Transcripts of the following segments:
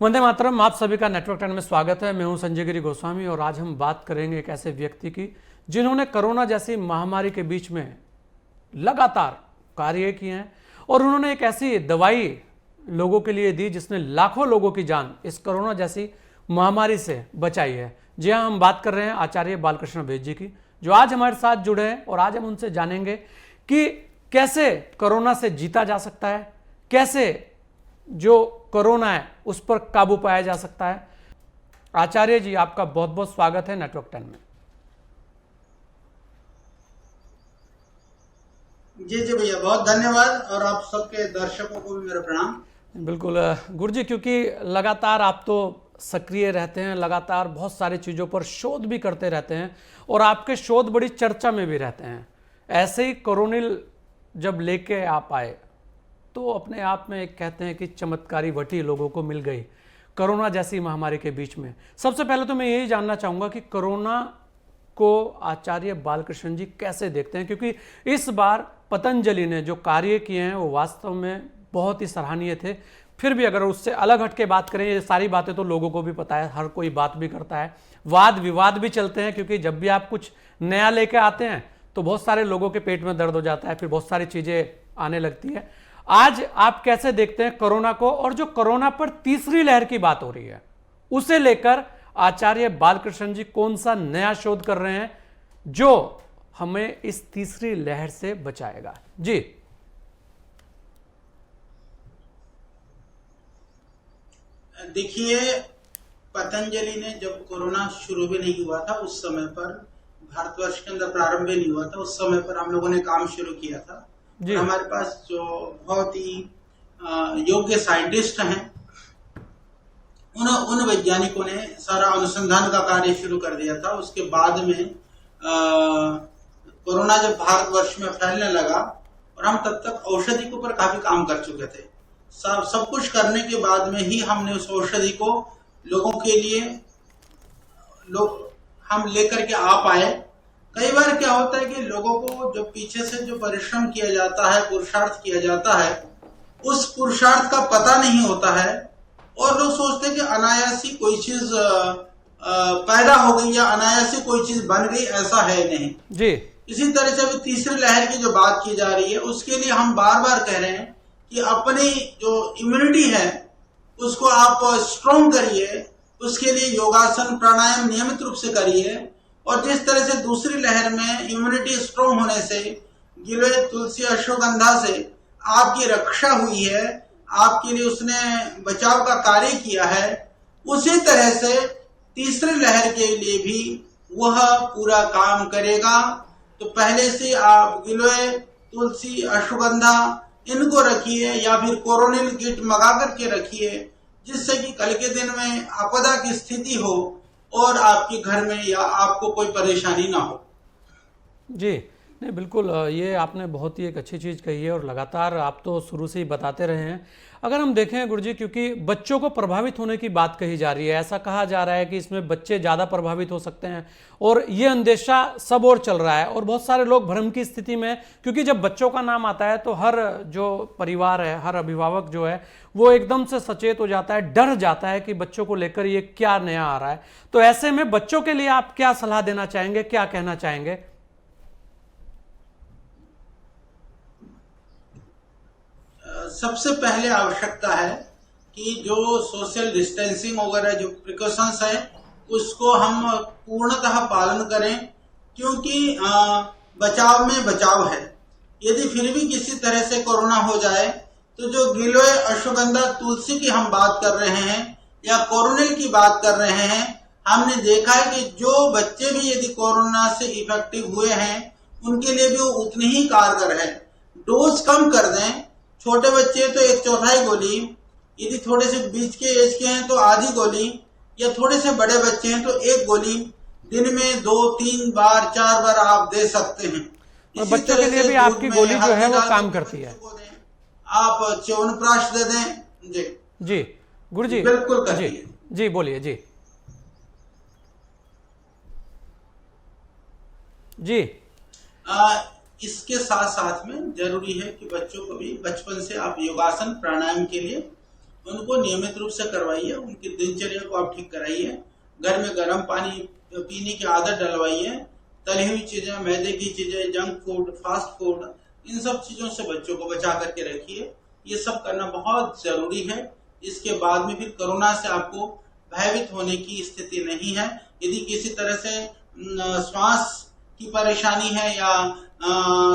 वंदे मातरम। आप सभी का नेटवर्क 10 में स्वागत है। मैं हूं संजय गिरी गोस्वामी और आज हम बात करेंगे एक ऐसे व्यक्ति की जिन्होंने कोरोना जैसी महामारी के बीच में लगातार कार्य किए हैं और उन्होंने एक ऐसी दवाई लोगों के लिए दी जिसने लाखों लोगों की जान इस कोरोना जैसी महामारी से बचाई है। जी हाँ, हम बात कर रहे हैं आचार्य बालकृष्ण बेद जी की, जो आज हमारे साथ जुड़े हैं और आज हम उनसे जानेंगे कि कैसे कोरोना से जीता जा सकता है, कैसे जो कोरोना है उस पर काबू पाया जा सकता है। आचार्य जी, आपका बहुत बहुत स्वागत है नेटवर्क 10 में। जी भैया, बहुत धन्यवाद और आप सबके दर्शकों को भी मेरा प्रणाम। बिल्कुल गुरु जी, क्योंकि लगातार आप तो सक्रिय रहते हैं, लगातार बहुत सारी चीज़ों पर शोध भी करते रहते हैं और आपके शोध बड़ी चर्चा में भी रहते हैं। ऐसे ही कोरोनिल जब लेके आप आए तो अपने आप में एक कहते हैं कि चमत्कारी वटी लोगों को मिल गई कोरोना जैसी महामारी के बीच में। सबसे पहले तो मैं यही जानना चाहूँगा कि कोरोना को आचार्य बालकृष्ण जी कैसे देखते हैं, क्योंकि इस बार पतंजलि ने जो कार्य किए हैं वो वास्तव में बहुत ही सराहनीय थे। फिर भी अगर उससे अलग हट के बात करें, ये सारी बातें तो लोगों को भी पता है, हर कोई बात भी करता है, वाद विवाद भी चलते हैं, क्योंकि जब भी आप कुछ नया लेके आते हैं तो बहुत सारे लोगों के पेट में दर्द हो जाता है, फिर बहुत सारी चीज़ें आने लगती है। आज आप कैसे देखते हैं कोरोना को, और जो कोरोना पर तीसरी लहर की बात हो रही है उसे लेकर आचार्य बालकृष्ण जी कौन सा नया शोध कर रहे हैं जो हमें इस तीसरी लहर से बचाएगा? जी देखिए, पतंजलि ने जब कोरोना शुरू भी नहीं हुआ था उस समय पर, भारतवर्ष के अंदर प्रारंभ भी नहीं हुआ था उस समय पर हम लोगों ने काम शुरू किया था। हमारे पास जो बहुत ही योग्य साइंटिस्ट हैं, उन वैज्ञानिकों ने सारा अनुसंधान का कार्य शुरू कर दिया था। उसके बाद में कोरोना जब भारतवर्ष में फैलने लगा और हम तब तक औषधि के ऊपर काफी काम कर चुके थे। सब कुछ करने के बाद में ही हमने उस औषधि को लोगों के लिए हम लेकर के आ पाए। कई बार क्या होता है कि लोगों को जो पीछे से जो परिश्रम किया जाता है, पुरुषार्थ किया जाता है, उस पुरुषार्थ का पता नहीं होता है और लोग सोचते हैं कि अनायासी कोई चीज पैदा हो गई या अनायासी कोई चीज बन गई। ऐसा है नहीं जी। इसी तरह से अभी तीसरी लहर की जो बात की जा रही है उसके लिए हम बार बार कह रहे हैं कि अपनी जो इम्यूनिटी है उसको आप स्ट्रॉन्ग करिए। उसके लिए योगासन प्राणायाम नियमित रूप से करिए। और जिस तरह से दूसरी लहर में इम्यूनिटी स्ट्रॉन्ग होने से गिलोय, तुलसी, अश्वगंधा से आपकी रक्षा हुई है, आपके लिए उसने बचाव का कार्य किया है, उसी तरह से तीसरी लहर के लिए भी वह पूरा काम करेगा। तो पहले से आप गिलोय, तुलसी, अश्वगंधा इनको रखिए या फिर कोरोनिल किट मंगा करके रखिए, जिससे कि कल के दिन में आपदा की स्थिति हो और आपके घर में या आपको कोई परेशानी ना हो। जी नहीं, बिल्कुल ये आपने बहुत ही एक अच्छी चीज़ कही है और लगातार आप तो शुरू से ही बताते रहे हैं। अगर हम देखें गुरुजी, क्योंकि बच्चों को प्रभावित होने की बात कही जा रही है, ऐसा कहा जा रहा है कि इसमें बच्चे ज़्यादा प्रभावित हो सकते हैं और ये अंदेशा सब और चल रहा है और बहुत सारे लोग भ्रम की स्थिति में, क्योंकि जब बच्चों का नाम आता है तो हर जो परिवार है, हर अभिभावक जो है वो एकदम से सचेत हो जाता है, डर जाता है कि बच्चों को लेकर ये क्या नया आ रहा है। तो ऐसे में बच्चों के लिए आप क्या सलाह देना चाहेंगे, क्या कहना चाहेंगे? सबसे पहले आवश्यकता है कि जो सोशल डिस्टेंसिंग वगैरह जो प्रिकॉशंस है उसको हम पूर्णतः पालन करें, क्योंकि बचाव में बचाव है। यदि फिर भी किसी तरह से कोरोना हो जाए तो जो गिलोय, अश्वगंधा, तुलसी की हम बात कर रहे हैं या कोरोनिल की बात कर रहे हैं, हमने देखा है कि जो बच्चे भी यदि कोरोना से इफेक्टिव हुए हैं उनके लिए भी वो उतनी ही कारगर है। डोज कम कर दें। छोटे बच्चे तो 1/4 गोली, यदि थोड़े से बीच के एज के हैं तो आधी गोली, या थोड़े से बड़े बच्चे हैं तो 1 गोली दिन में 2-3 बार 4 बार आप दे सकते हैं। और बच्चों के लिए भी आपकी गोली जो है वो काम करती है। आप च्यवनप्राश दे दें। जी जी गुरु जी, बिल्कुल करिए। जी बोलिए। जी जी इसके साथ साथ में जरूरी है कि बच्चों को भी बचपन से आप योगासन प्राणायाम के लिए उनको नियमित रूप से करवाइए, उनकी दिनचर्या को आप ठीक कराइए, घर में गर्म पानी पीने की आदत डलवाइए, तली हुई चीजें, मैदे की चीजें, जंक फूड, फास्ट फूड, इन सब चीजों से बच्चों को बचा करके रखिए। ये सब करना बहुत जरूरी है। इसके बाद में फिर कोरोना से आपको भयभीत होने की स्थिति नहीं है। यदि किसी तरह से श्वास की परेशानी है या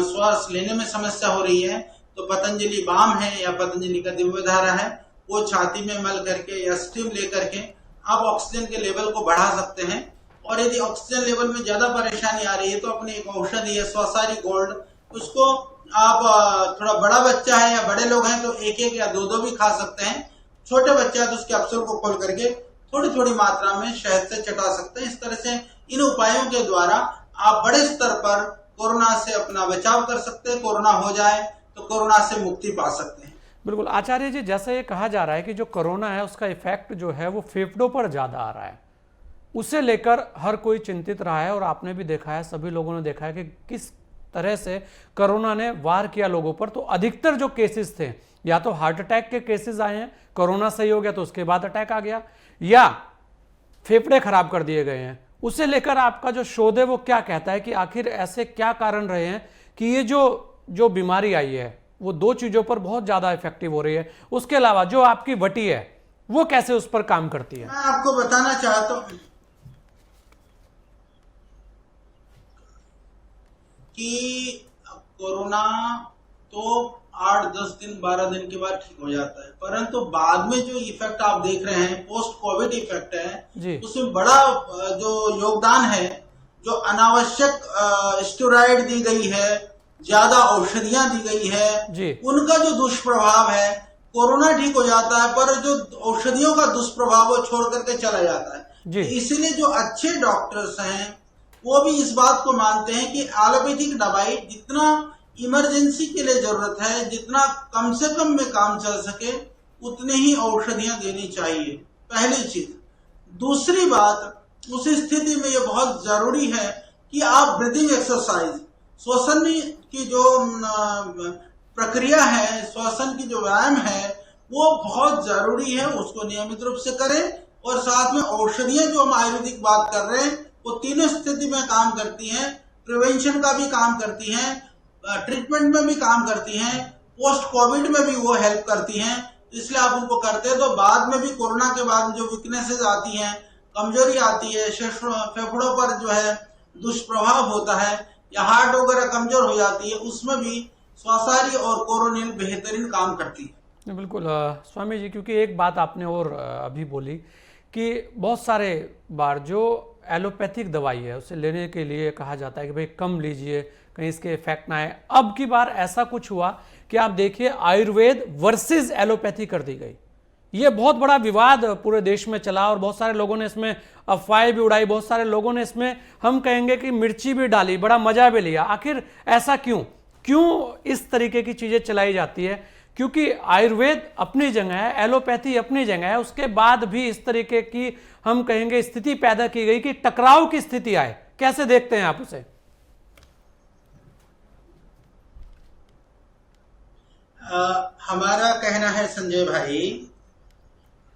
श्वास लेने में समस्या हो रही है तो पतंजलि बाम है या पतंजलि का दिव्यधारा है, वो छाती में मल करके या स्टीम ले करके आप ऑक्सीजन के लेवल को बढ़ा सकते हैं। और यदि ऑक्सीजन लेवल में ज्यादा परेशानी आ रही है तो अपनी एक औषधि है स्वसारी गोल्ड, उसको आप थोड़ा बड़ा बच्चा है या बड़े लोग हैं तो एक एक या दो दो भी खा सकते हैं। छोटे बच्चे हैं तो उसके कैप्सूल को खोल करके थोड़ी थोड़ी मात्रा में शहद से चटा सकते हैं। इस तरह से इन उपायों के द्वारा आप बड़े स्तर पर कोरोना से अपना बचाव कर सकते हैं। कोरोना हो जाए तो कोरोना से मुक्ति पा सकते हैं। बिल्कुल आचार्य जी, जैसे ये कहा जा रहा है कि जो कोरोना है उसका इफेक्ट जो है वो फेफड़ों पर ज्यादा आ रहा है, उसे लेकर हर कोई चिंतित रहा है और आपने भी देखा है, सभी लोगों ने देखा है कि किस तरह से कोरोना ने वार किया लोगों पर। तो अधिकतर जो केसेस थे या तो हार्ट अटैक के केसेस आए हैं, कोरोना सही हो गया तो उसके बाद अटैक आ गया, या फेफड़े खराब कर दिए गए हैं। उसे लेकर आपका जो शोध है वो क्या कहता है कि आखिर ऐसे क्या कारण रहे हैं कि ये जो बीमारी आई है वो दो चीजों पर बहुत ज्यादा इफेक्टिव हो रही है? उसके अलावा जो आपकी वटी है वो कैसे उस पर काम करती है? मैं आपको बताना चाहता हूं कि कोरोना तो 8-10 दिन 12 दिन के बाद ठीक हो जाता है, परंतु बाद में जो इफेक्ट आप देख रहे हैं पोस्ट कोविड इफेक्ट है, उसमें बड़ा जो योगदान है, जो अनावश्यक स्टेरॉइड दी गई है, ज्यादा औषधियां दी गई है, उनका जो दुष्प्रभाव है। कोरोना ठीक हो जाता है पर जो औषधियों का दुष्प्रभाव वो छोड़ करके चला जाता है। इसीलिए जो अच्छे डॉक्टर्स हैं वो भी इस बात को मानते हैं कि एलोपैथिक दवाई जितना इमरजेंसी के लिए जरूरत है, जितना कम से कम में काम चल सके, उतनी ही औषधियां देनी चाहिए, पहली चीज। दूसरी बात, उस स्थिति में ये बहुत जरूरी है कि आप ब्रीदिंग एक्सरसाइज, श्वसन की जो प्रक्रिया है, श्वसन की जो व्यायाम है, वो बहुत जरूरी है, उसको नियमित रूप से करें। और साथ में औषधियां जो हम आयुर्वेदिक बात कर रहे हैं वो तीनों स्थिति में काम करती हैं, प्रिवेंशन का भी काम करती हैं, ट्रीटमेंट में भी काम करती हैं, पोस्ट कोविड में भी वो हेल्प करती हैं। इसलिए आप उनको करते हैं तो बाद में भी कोरोना के बाद जो वीकनेसेस आती हैं, कमजोरी आती है, फेफड़ों पर जो है दुष्प्रभाव होता है या हार्ट वगैरह कमजोर हो जाती है, उसमें भी स्वसारी और कोरोनिल बेहतरीन काम करती है। बिल्कुल स्वामी जी, क्योंकि एक बात आपने और अभी बोली कि बहुत सारे बार जो एलोपैथिक दवाई है उसे लेने के लिए कहा जाता है कि भाई कम लीजिए, कहीं इसके इफेक्ट ना आए। अब की बार ऐसा कुछ हुआ कि आप देखिए आयुर्वेद वर्सेस एलोपैथी कर दी गई। ये बहुत बड़ा विवाद पूरे देश में चला और बहुत सारे लोगों ने इसमें अफवाहें भी उड़ाई, बहुत सारे लोगों ने इसमें हम कहेंगे कि मिर्ची भी डाली, बड़ा मजा भी लिया। आखिर ऐसा क्यों इस तरीके की चीजें चलाई जाती है? क्योंकि आयुर्वेद अपनी जगह है, एलोपैथी अपनी जगह है, उसके बाद भी इस तरीके की हम कहेंगे स्थिति पैदा की गई कि टकराव की स्थिति आए। कैसे देखते हैं आप उसे? हमारा कहना है संजय भाई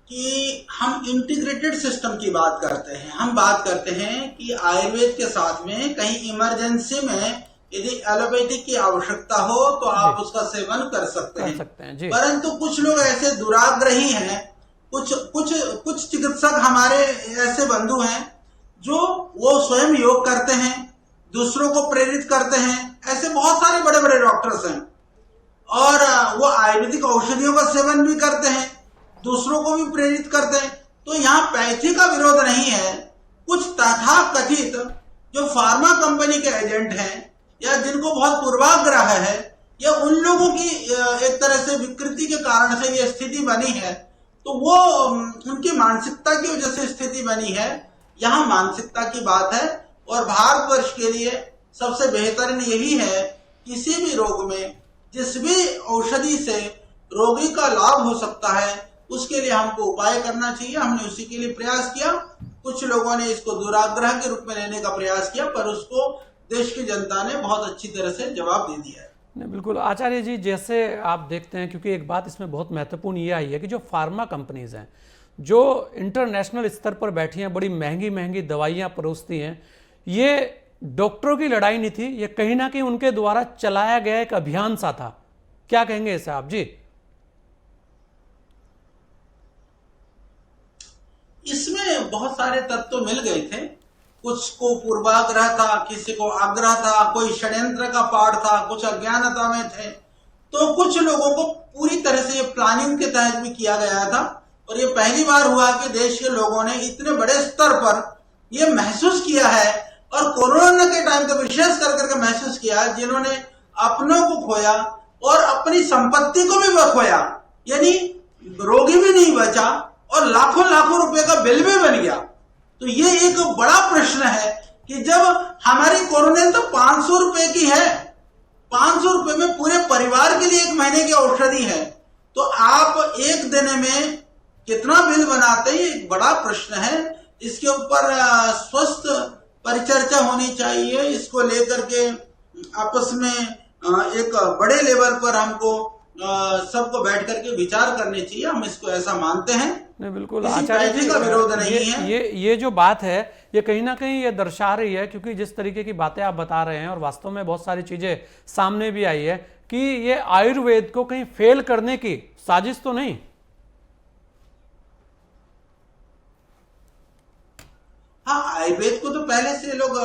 कि हम इंटीग्रेटेड सिस्टम की बात करते हैं। हम बात करते हैं कि आयुर्वेद के साथ में कहीं इमरजेंसी में यदि एलोपैथिक की आवश्यकता हो तो आप उसका सेवन कर सकते हैं जी। परंतु कुछ लोग ऐसे दुराग्रही हैं, कुछ चिकित्सक हमारे ऐसे बंधु हैं जो वो स्वयं योग करते हैं, दूसरों को प्रेरित करते हैं। ऐसे बहुत सारे बड़े बड़े डॉक्टर्स हैं और वो आयुर्वेदिक औषधियों का सेवन भी करते हैं, दूसरों को भी प्रेरित करते हैं। तो यहाँ पैथी का विरोध नहीं है। कुछ तथाकथित जो फार्मा कंपनी के एजेंट हैं या जिनको बहुत पूर्वाग्रह है, या उन लोगों की एक तरह से विकृति के कारण से ये स्थिति बनी है, तो वो उनकी मानसिकता की वजह से स्थिति बनी है। यहाँ मानसिकता की बात है और भारतवर्ष के लिए सबसे बेहतरीन यही है, किसी भी रोग में जिस भी औषधि से रोगी का लाभ हो सकता है उसके लिए हमको उपाय करना चाहिए। हमने उसी के लिए प्रयास किया। कुछ लोगों ने इसको दुराग्रह के रूप में लेने का प्रयास किया, पर उसको देश की जनता ने बहुत अच्छी तरह से जवाब दे दिया है। नहीं, बिल्कुल आचार्य जी, जैसे आप देखते हैं, क्योंकि एक बात इसमें बहुत महत्वपूर्ण ये आई है कि जो फार्मा कंपनीज हैं, जो इंटरनेशनल स्तर पर बैठी हैं, बड़ी महंगी महंगी दवाइयाँ परोसती हैं, ये डॉक्टरों की लड़ाई नहीं थी, ये कहीं ना कहीं उनके द्वारा चलाया गया एक अभियान सा था। क्या कहेंगे इसे आप जी? इसमें बहुत सारे तत्व मिल गए थे। कुछ को पूर्वाग्रह था, किसी को आग्रह था, कोई षड्यंत्र का पाठ था, कुछ अज्ञानता में थे, तो कुछ लोगों को पूरी तरह से ये प्लानिंग के तहत भी किया गया था। और ये पहली बार हुआ कि देश के लोगों ने इतने बड़े स्तर पर ये महसूस किया है, और कोरोना के टाइम तो विशेष करके महसूस किया, जिन्होंने अपनों को खोया और अपनी संपत्ति को भी खोया, यानी रोगी भी नहीं बचा और लाखों लाखों रुपए का बिल भी बन गया। तो ये एक बड़ा प्रश्न है कि जब हमारी कोरोना तो 500 रुपए की है, 500 रुपए में पूरे परिवार के लिए 1 महीने की औषधि है, तो आप एक दिन में कितना बिल बनाते हैं, एक बड़ा प्रश्न है। इसके ऊपर स्वस्थ परिचर्चा होनी चाहिए। इसको लेकर के आपस में एक बड़े लेवल पर हमको सबको बैठ करके विचार करने चाहिए। हम इसको ऐसा मानते हैं। नहीं, बिल्कुल किसी आचार्य पैसे जी, का विरोध नहीं है। ये जो बात है, ये कहीं ना कहीं ये दर्शा रही है, क्योंकि जिस तरीके की बातें आप बता रहे हैं और वास्तव में बहुत सारी चीजें सामने भी आई है कि ये आयुर्वेद को कहीं फेल करने की साजिश तो नहीं। हाँ, आयुर्वेद को तो पहले से लोग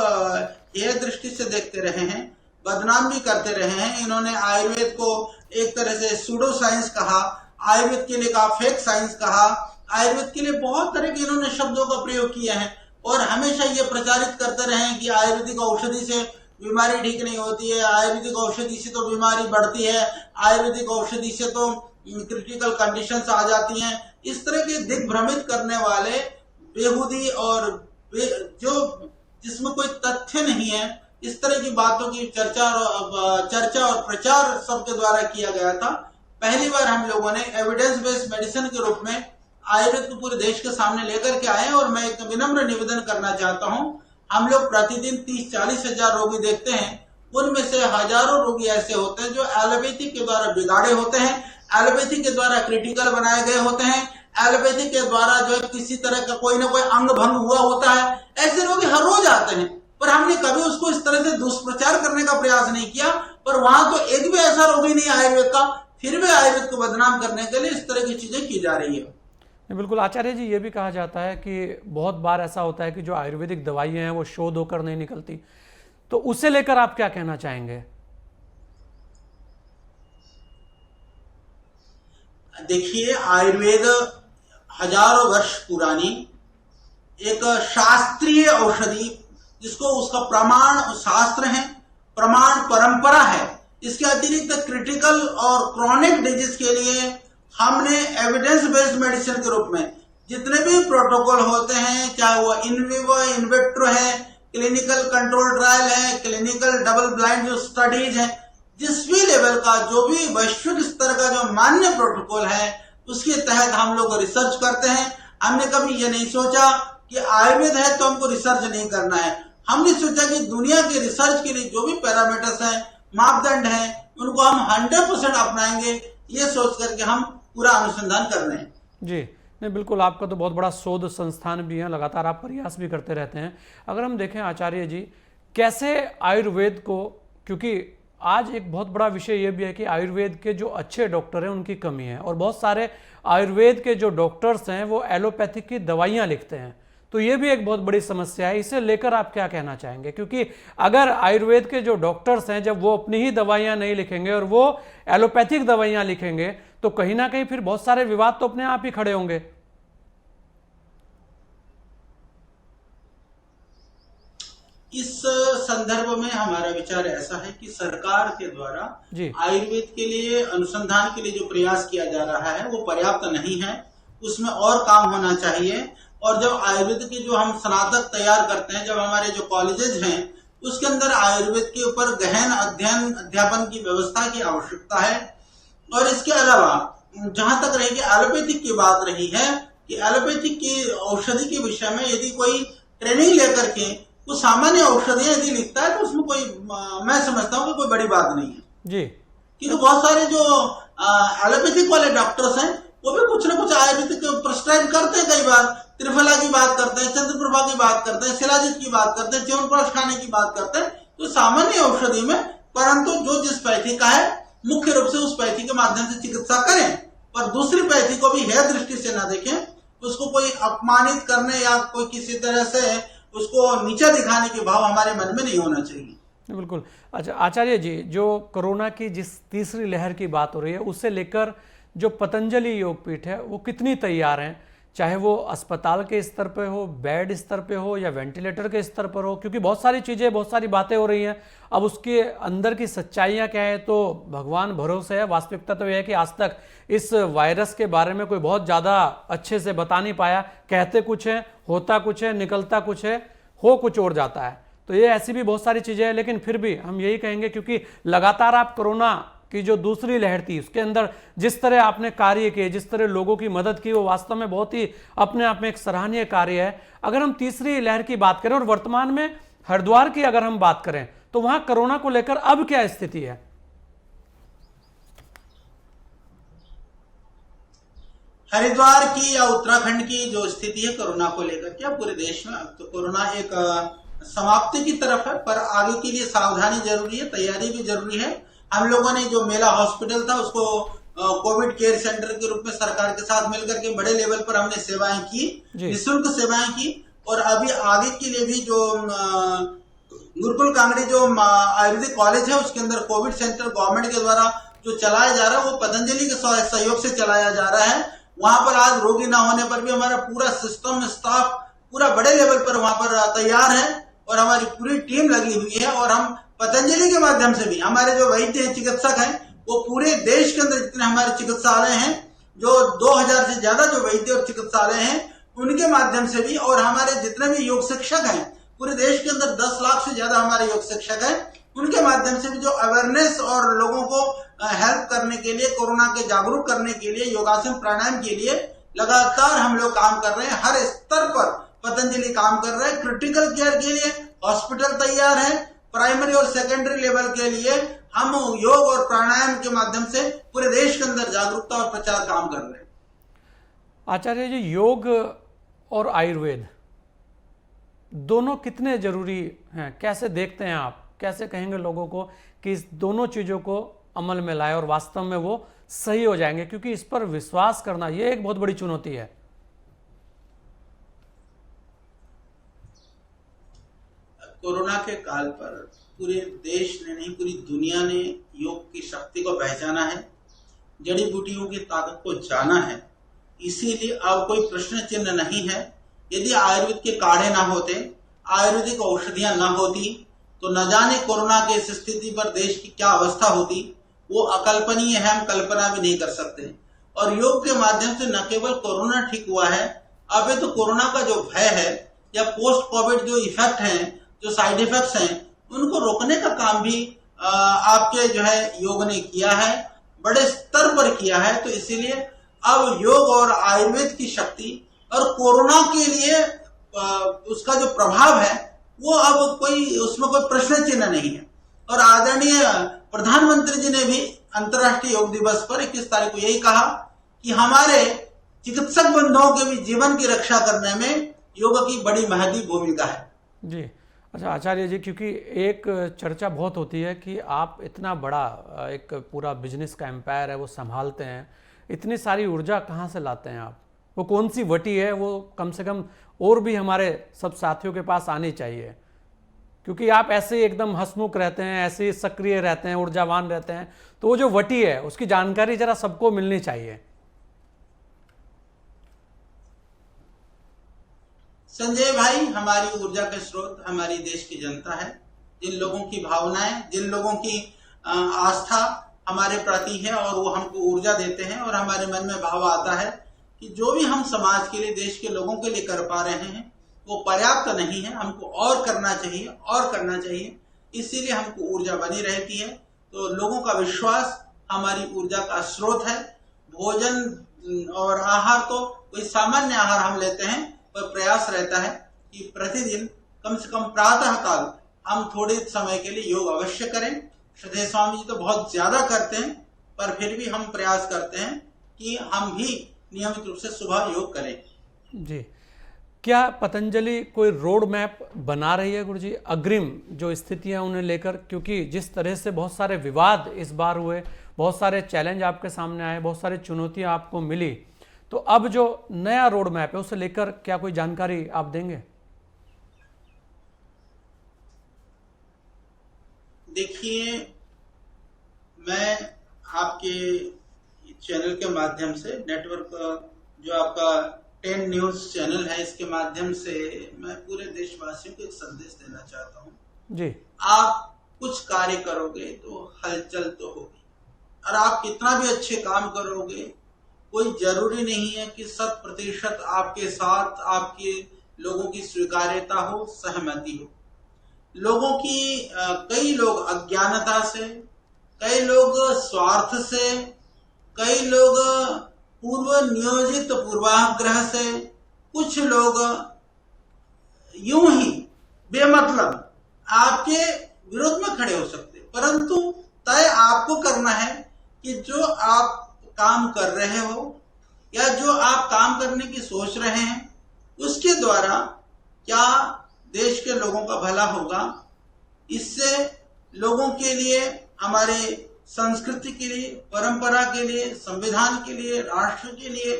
ये दृष्टि से देखते रहे हैं, बदनाम भी करते रहे हैं। इन्होंने आयुर्वेद को एक तरह से सूडो साइंस कहा, आयुर्वेद के लिए कहा फेक साइंस कहा, आयुर्वेद के लिए बहुत तरह के इन्होंने शब्दों का प्रयोग किया है, और हमेशा ये प्रचारित करते रहे हैं कि आयुर्वेदिक औषधि से बीमारी ठीक नहीं होती है, आयुर्वेदिक औषधि से तो बीमारी बढ़ती है, आयुर्वेदिक औषधि से तो क्रिटिकल कंडीशंस आ जाती हैं। इस तरह के दिग्भ्रमित करने वाले बेहूदी और जो जिसमें कोई तथ्य नहीं है, इस तरह की बातों की चर्चा और प्रचार सबके द्वारा किया गया था। पहली बार हम लोगों ने एविडेंस बेस्ड मेडिसिन के रूप में आयुर्वेद को पूरे देश के सामने लेकर के आए। और मैं एक विनम्र निवेदन करना चाहता हूं, हम लोग प्रतिदिन 30-40 हजार रोगी देखते हैं, उनमें से हजारों रोगी ऐसे होते हैं जो एलोपैथी के द्वारा बिगाड़े होते हैं, एलोपैथी के द्वारा क्रिटिकल बनाए गए होते हैं, एलोपैथी के द्वारा जो है किसी तरह का कोई ना कोई अंग भंग हुआ होता है। ऐसे रोगी हर रोज आते हैं, पर हमने कभी उसको इस तरह से दुष्प्रचार करने का प्रयास नहीं किया। पर वहां तो एक भी ऐसा रोगी नहीं आयुर्वेद का, फिर भी आयुर्वेद को बदनाम करने के लिए इस तरह की चीजें की जा रही है। बिल्कुल आचार्य जी, ये भी कहा जाता है कि बहुत बार ऐसा होता है कि जो आयुर्वेदिक दवाइयां हैं वो शोध होकर नहीं निकलती, तो उसे लेकर आप क्या कहना चाहेंगे? देखिए, आयुर्वेद हजारों वर्ष पुरानी एक शास्त्रीय औषधि, जिसको उसका प्रमाण शास्त्र है, प्रमाण परंपरा है। इसके अतिरिक्त क्रिटिकल और क्रॉनिक डिजीज के लिए हमने एविडेंस बेस्ड मेडिसिन के रूप में जितने भी प्रोटोकॉल होते हैं, चाहे वो इन विवो इन विट्रो है, क्लिनिकल कंट्रोल ट्रायल है, क्लिनिकल डबल ब्लाइंड जो स्टडीज है, जिस भी लेवल का जो भी वैश्विक स्तर का जो मान्य प्रोटोकॉल है, उसके तहत हम लोग रिसर्च करते हैं। हमने कभी ये नहीं सोचा कि आयुर्वेद है तो हमको रिसर्च नहीं करना है। हमने सोचा कि दुनिया के रिसर्च के लिए जो भी पैरामीटर्स हैं, मापदंड हैं, उनको हम 100% अपनाएंगे, ये सोच करके हम पूरा अनुसंधान कर रहे हैं। जी नहीं, बिल्कुल आपका तो बहुत बड़ा शोध संस्थान भी है, लगातार आप प्रयास भी करते रहते हैं। अगर हम देखें आचार्य जी, कैसे आयुर्वेद को, क्योंकि आज एक बहुत बड़ा विषय यह भी है कि आयुर्वेद के जो अच्छे डॉक्टर हैं उनकी कमी है, और बहुत सारे आयुर्वेद के जो डॉक्टर्स हैं वो एलोपैथिक की दवाइयाँ लिखते हैं, तो ये भी एक बहुत बड़ी समस्या है। इसे लेकर आप क्या कहना चाहेंगे? क्योंकि अगर आयुर्वेद के जो डॉक्टर्स हैं, जब वो अपनी ही दवाइयाँ नहीं लिखेंगे और वो एलोपैथिक दवाइयाँ लिखेंगे, तो कहीं ना कहीं फिर बहुत सारे विवाद तो अपने आप ही खड़े होंगे। इस संदर्भ में हमारा विचार ऐसा है कि सरकार के द्वारा आयुर्वेद के लिए अनुसंधान के लिए जो प्रयास किया जा रहा है वो पर्याप्त नहीं है, उसमें और काम होना चाहिए। और जब आयुर्वेद के जो हम स्नातक तैयार करते हैं, जब हमारे जो कॉलेजेस हैं, उसके अंदर आयुर्वेद के ऊपर गहन अध्ययन अध्यापन की व्यवस्था की आवश्यकता है। और इसके अलावा जहां तक रही एलोपैथिक की बात रही है कि एलोपैथिक की औषधि के विषय में यदि कोई ट्रेनिंग लेकर के वो सामान्य औषधियां यदि लिखता है तो उसमें कोई, मैं समझता हूँ कि कोई बड़ी बात नहीं है। जी। क्योंकि बहुत सारे जो एलोपैथिक वाले डॉक्टर्स हैं वो भी कुछ ना कुछ आयुर्वेदिक प्रिस्क्राइब करते हैं। कई बार त्रिफला की बात करते हैं, चंद्रप्रभा की बात करते हैं, शिलाजित की बात करते हैं, च्यवनप्राश खाने की बात करते हैं। तो सामान्य औषधि में, परंतु जो जिस पैथी का है मुख्य रूप से उस पैथी के माध्यम से चिकित्सा करें, पर दूसरी पैथी को भी है दृष्टि से ना देखें, उसको कोई अपमानित करने या कोई किसी तरह से उसको नीचा दिखाने के भाव हमारे मन में नहीं होना चाहिए। बिल्कुल। अच्छा आचार्य जी, जो कोरोना की जिस तीसरी लहर की बात हो रही है उससे लेकर जो पतंजलि योगपीठ है वो कितनी तैयार हैं, चाहे वो अस्पताल के स्तर पे हो, बेड स्तर पे हो या वेंटिलेटर के स्तर पर हो, क्योंकि बहुत सारी चीज़ें, बहुत सारी बातें हो रही हैं। अब उसके अंदर की सच्चाइयाँ क्या है तो भगवान भरोसे है। वास्तविकता तो यह है कि आज तक इस वायरस के बारे में कोई बहुत ज़्यादा अच्छे से बता नहीं पाया। कहते कुछ है, होता कुछ है, निकलता कुछ है, हो कुछ और जाता है। तो ये ऐसी भी बहुत सारी चीज़ें हैं, लेकिन फिर भी हम यही कहेंगे, क्योंकि लगातार आप कोरोना की जो दूसरी लहर थी उसके अंदर जिस तरह आपने कार्य किए, जिस तरह लोगों की मदद की, वो वास्तव में बहुत ही अपने आप में एक सराहनीय कार्य है। अगर हम तीसरी लहर की बात करें और वर्तमान में हरिद्वार की अगर हम बात करें तो वहां कोरोना को लेकर अब क्या स्थिति है? हरिद्वार की या उत्तराखंड की जो स्थिति है कोरोना को लेकर के, पूरे देश में अब तो कोरोना एक समाप्ति की तरफ है, पर आगे के लिए सावधानी जरूरी है, तैयारी भी जरूरी है। हम लोगों ने जो मेला हॉस्पिटल था उसको कोविड केयर सेंटर के रूप में सरकार के साथ मिलकर के बड़े लेवल पर हमने सेवाएं की, निःशुल्क सेवाएं की। और अभी आगे के लिए भी जो गुरुकुल कांगड़ी जो आयुर्वेदिक कॉलेज है उसके अंदर कोविड सेंटर गवर्नमेंट के द्वारा जो चलाया जा रहा है वो पतंजलि के सहयोग से चलाया जा रहा है। वहां पर आज रोगी ना होने पर भी हमारा पूरा सिस्टम, स्टाफ पूरा बड़े लेवल पर वहां पर तैयार है और हमारी पूरी टीम लगी हुई है। और हम पतंजलि के माध्यम से भी हमारे जो वैद्य चिकित्सक हैं वो पूरे देश के अंदर जितने हमारे चिकित्सालय हैं, जो 2000 से ज्यादा जो वैद्य और चिकित्सालय हैं उनके माध्यम से भी, और हमारे जितने भी योग शिक्षक हैं पूरे देश के अंदर 10 लाख से ज्यादा हमारे योग शिक्षक हैं, उनके माध्यम से भी जो अवेयरनेस और लोगों को हेल्प करने के लिए, कोरोना के जागरूक करने के लिए, योगासन प्राणायाम के लिए लगातार हम लोग काम कर रहे हैं। हर स्तर पर पतंजलि काम कर रहे हैं। क्रिटिकल केयर के लिए हॉस्पिटल तैयार है, प्राइमरी और सेकेंडरी लेवल के लिए हम योग और प्राणायाम के माध्यम से पूरे देश के अंदर जागरूकता और प्रचार काम कर रहे हैं। आचार्य जी, योग और आयुर्वेद दोनों कितने जरूरी हैं? कैसे देखते हैं आप? कैसे कहेंगे लोगों को कि इस दोनों चीज़ों को अमल में लाए और वास्तव में वो सही हो जाएंगे? क्योंकि इस पर विश्वास करना ये एक बहुत बड़ी चुनौती है। कोरोना के काल पर पूरे देश ने नहीं, पूरी दुनिया ने योग की शक्ति को पहचाना है, जड़ी बूटियों की ताकत को जाना है। इसीलिए अब कोई प्रश्न चिन्ह नहीं है। यदि आयुर्वेद के काढ़े ना होते, आयुर्वेदिक औषधियां ना होती, तो न जाने कोरोना की इस स्थिति पर देश की क्या अवस्था होती। वो अकल्पनीय है, हम कल्पना भी नहीं कर सकते। और योग के माध्यम से न केवल कोरोना ठीक हुआ है, अब तो कोरोना का जो भय है या पोस्ट कोविड जो इफेक्ट हैं, जो साइड इफेक्ट्स हैं, उनको रोकने का काम भी आपके जो है योग ने किया है, बड़े स्तर पर किया है। तो इसीलिए अब योग और आयुर्वेद की शक्ति और कोरोना के लिए उसका जो प्रभाव है वो अब कोई उसमें कोई प्रश्न चिन्ह नहीं है। और आदरणीय प्रधानमंत्री जी ने भी अंतर्राष्ट्रीय योग दिवस पर 21 तारीख को यही कहा कि हमारे चिकित्सक बंधुओं के भी जीवन की रक्षा करने में योग की बड़ी महती भूमिका है। जी। अच्छा आचार्य जी, क्योंकि एक चर्चा बहुत होती है कि आप इतना बड़ा एक पूरा बिजनेस का एम्पायर है वो संभालते हैं, इतनी सारी ऊर्जा कहाँ से लाते हैं आप? वो कौन सी वटी है? वो कम से कम और भी हमारे सब साथियों के पास आनी चाहिए, क्योंकि आप ऐसे ही एकदम हंसमुख रहते हैं, ऐसे ही सक्रिय रहते हैं, ऊर्जावान रहते हैं। तो वो जो वटी है उसकी जानकारी जरा सबको मिलनी चाहिए। संजय भाई, हमारी ऊर्जा के स्रोत हमारी देश की जनता है। जिन लोगों की भावनाएं, जिन लोगों की आस्था हमारे प्रति है और वो हमको ऊर्जा देते हैं, और हमारे मन में भाव आता है कि जो भी हम समाज के लिए, देश के लोगों के लिए कर पा रहे हैं वो पर्याप्त नहीं है, हमको और करना चाहिए, और करना चाहिए। इसीलिए हमको ऊर्जा बनी रहती है। तो लोगों का विश्वास हमारी ऊर्जा का स्रोत है। भोजन और आहार तो कोई सामान्य आहार हम लेते हैं, पर प्रयास रहता है कि प्रतिदिन कम से कम प्रातः काल हम थोड़े समय के लिए योग अवश्य करें, श्रद्धेय स्वामी जी तो बहुत ज्यादा करते हैं, पर फिर भी हम प्रयास करते हैं कि हम भी नियमित रूप से सुबह योग करें। जी, क्या पतंजलि कोई रोड मैप बना रही है गुरुजी, अग्रिम जो स्थितियां उन्हें लेकर? क्योंकि जिस तरह से बहुत सारे विवाद इस बार हुए, बहुत सारे चैलेंज आपके सामने आए, बहुत सारी चुनौतियां आपको मिली, तो अब जो नया रोड मैप है उसे लेकर क्या कोई जानकारी आप देंगे? देखिए, मैं आपके चैनल के माध्यम से, नेटवर्क जो आपका 10 न्यूज चैनल है, इसके माध्यम से मैं पूरे देशवासियों को एक संदेश देना चाहता हूँ जी। आप कुछ कार्य करोगे तो हलचल तो होगी, और आप कितना भी अच्छे काम करोगे, कोई जरूरी नहीं है कि 100% आपके साथ आपके लोगों की स्वीकार्यता हो, सहमति हो। लोगों की कई लोग अज्ञानता से, कई लोग स्वार्थ से, कई लोग पूर्व नियोजित पूर्वाग्रह से, कुछ लोग यूं ही बेमतलब आपके विरोध में खड़े हो सकते, परंतु तय आपको करना है कि जो आप काम कर रहे हो या जो आप काम करने की सोच रहे हैं, उसके द्वारा क्या देश के लोगों का भला होगा, इससे लोगों के लिए, हमारे संस्कृति के लिए, परंपरा के लिए, संविधान के लिए, राष्ट्र के लिए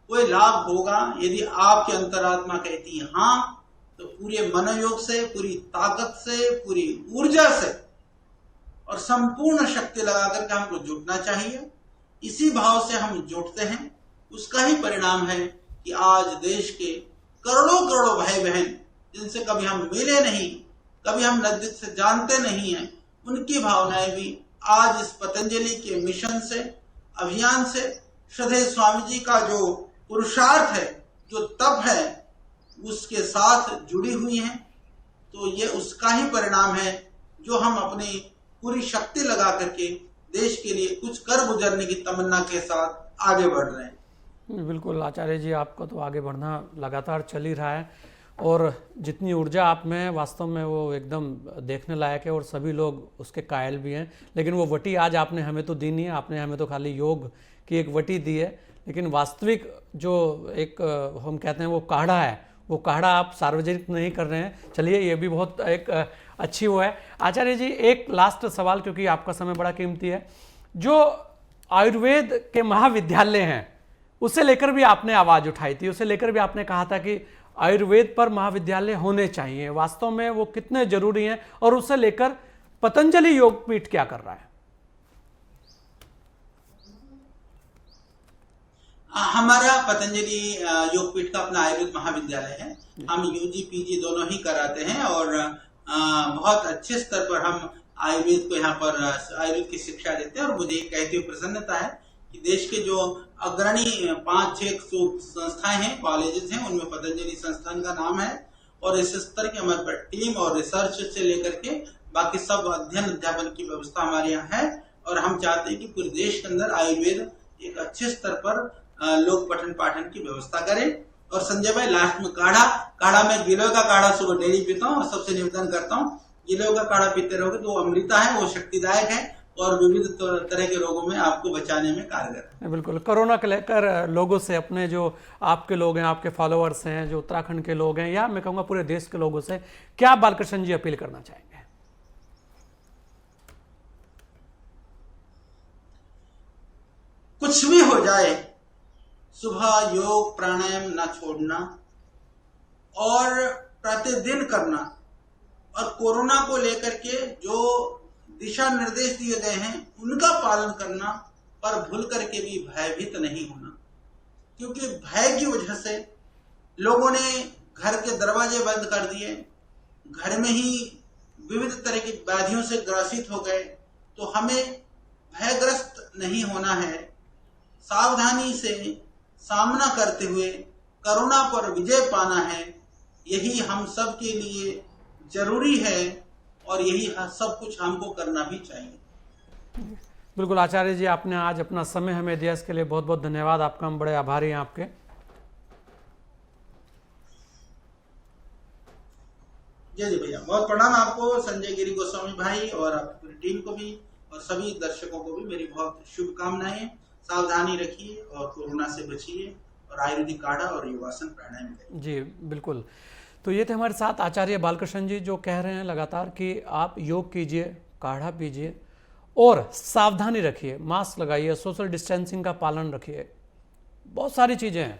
कोई लाभ होगा। यदि आपकी अंतरात्मा कहती है हाँ, तो पूरे मनोयोग से, पूरी ताकत से, पूरी ऊर्जा से और संपूर्ण शक्ति लगाकर के हमको जुटना चाहिए। इसी भाव से हम जुटते हैं, उसका ही परिणाम है कि आज देश के करोड़ों करोड़ों भाई बहन, जिनसे कभी हम मिले नहीं, कभी हम नजदीक से जानते नहीं हैं, उनकी भावनाएं भी आज इस पतंजलि के मिशन से, अभियान से, श्रद्धेय स्वामी जी का जो पुरुषार्थ है, जो तप है, उसके साथ जुड़ी हुई हैं। तो ये उसका ही परिणाम है जो हम अपनी पूरी शक्ति लगा करके देश के लिए कुछ कर गुजरने की तमन्ना के साथ आगे बढ़ रहे हैं। बिल्कुल आचार्य जी, आपका तो आगे बढ़ना लगातार चल ही रहा है, और जितनी ऊर्जा आप में है वास्तव में वो एकदम देखने लायक है, और सभी लोग उसके कायल भी हैं। लेकिन वो वटी आज आपने हमें तो दी नहीं है, आपने हमें तो खाली योग की एक वटी दी है, लेकिन वास्तविक जो एक हम कहते हैं वो काढ़ा है, वो काढ़ा आप सार्वजनिक नहीं कर रहे हैं। चलिए, ये भी बहुत एक अच्छी वो है। आचार्य जी, एक लास्ट सवाल, क्योंकि आपका समय बड़ा कीमती है। जो आयुर्वेद के महाविद्यालय हैं उसे लेकर भी आपने आवाज़ उठाई थी, उसे लेकर भी आपने कहा था कि आयुर्वेद पर महाविद्यालय होने चाहिए, वास्तव में वो कितने जरूरी हैं, और उसे लेकर पतंजलि योगपीठ क्या कर रहा है? हमारा पतंजलि योगपीठ का अपना आयुर्वेद महाविद्यालय है। हम यूजी पीजी दोनों ही कराते हैं, और बहुत अच्छे स्तर पर हम आयुर्वेद को यहाँ पर आयुर्वेद की शिक्षा देते हैं। और मुझे कहते हुए प्रसन्नता है कि देश के जो अग्रणी 5-6 संस्थाएं हैं, कॉलेजेस हैं, उनमें पतंजलि संस्थान का नाम है। और इस स्तर की हमारे पास टीम और रिसर्च से लेकर के बाकी सब अध्ययन अध्यापन की व्यवस्था हमारे यहाँ है। और हम चाहते हैं कि पूरे देश के अंदर आयुर्वेद एक अच्छे स्तर पर लोग पठन पाठन की व्यवस्था करें। और संजय भाई, लास्ट में काढ़ा में गिलोय का काढ़ा सुबह डेली पीता हूँ, और सबसे निवेदन करता हूँ, गिलोय का काढ़ा पीते रहोगे तो वो अमृता है, वो शक्तिदायक है, और विविध तरह के रोगों में आपको बचाने में कारगर है। बिल्कुल। कोरोना को लेकर लोगों से, अपने जो आपके लोग हैं, आपके फॉलोअर्स हैं, जो उत्तराखंड के लोग हैं, या मैं कहूँगा पूरे देश के लोगों से, क्या बालकृष्ण जी अपील करना चाहेंगे? कुछ भी हो जाए, सुबह योग प्राणायाम ना छोड़ना, और प्रतिदिन करना, और कोरोना को लेकर के जो दिशा निर्देश दिए गए हैं उनका पालन करना, पर भूल करके भी भयभीत नहीं होना। क्योंकि भय की वजह से लोगों ने घर के दरवाजे बंद कर दिए, घर में ही विविध तरह की व्याधियों से ग्रसित हो गए। तो हमें भयग्रस्त नहीं होना है, सावधानी से सामना करते हुए कोरोना पर विजय पाना है। यही हम सब के लिए जरूरी है, और यही सब कुछ हमको करना भी चाहिए। बिल्कुल आचार्य जी, आपने आज अपना समय हमें दिया, इसके लिए बहुत बहुत धन्यवाद आपका, हम बड़े आभारी हैं आपके। जी भैया, बहुत प्रणाम आपको, संजय गिरी गोस्वामी भाई, और आपकी पूरी टीम को भी और सभी दर्शकों को भी मेरी बहुत शुभकामनाएं। सावधानी रखिए और कोरोना से बचिए और आयुर्वेदिक काढ़ा और योगासन प्राणायाम करिए। जी बिल्कुल। तो ये थे हमारे साथ आचार्य बालकृष्ण जी, जो कह रहे हैं लगातार कि आप योग कीजिए, काढ़ा पीजिए और सावधानी रखिए, मास्क लगाइए, सोशल डिस्टेंसिंग का पालन रखिए। बहुत सारी चीज़ें हैं,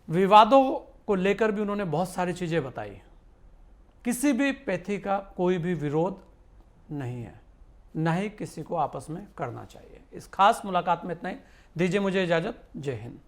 विवादों को लेकर भी उन्होंने बहुत सारी चीज़ें बताई। किसी भी पैथी का कोई भी विरोध नहीं है, न ही किसी को आपस में करना चाहिए। इस खास मुलाकात में इतना ही। दीजिए मुझे इजाज़त। जय हिंद।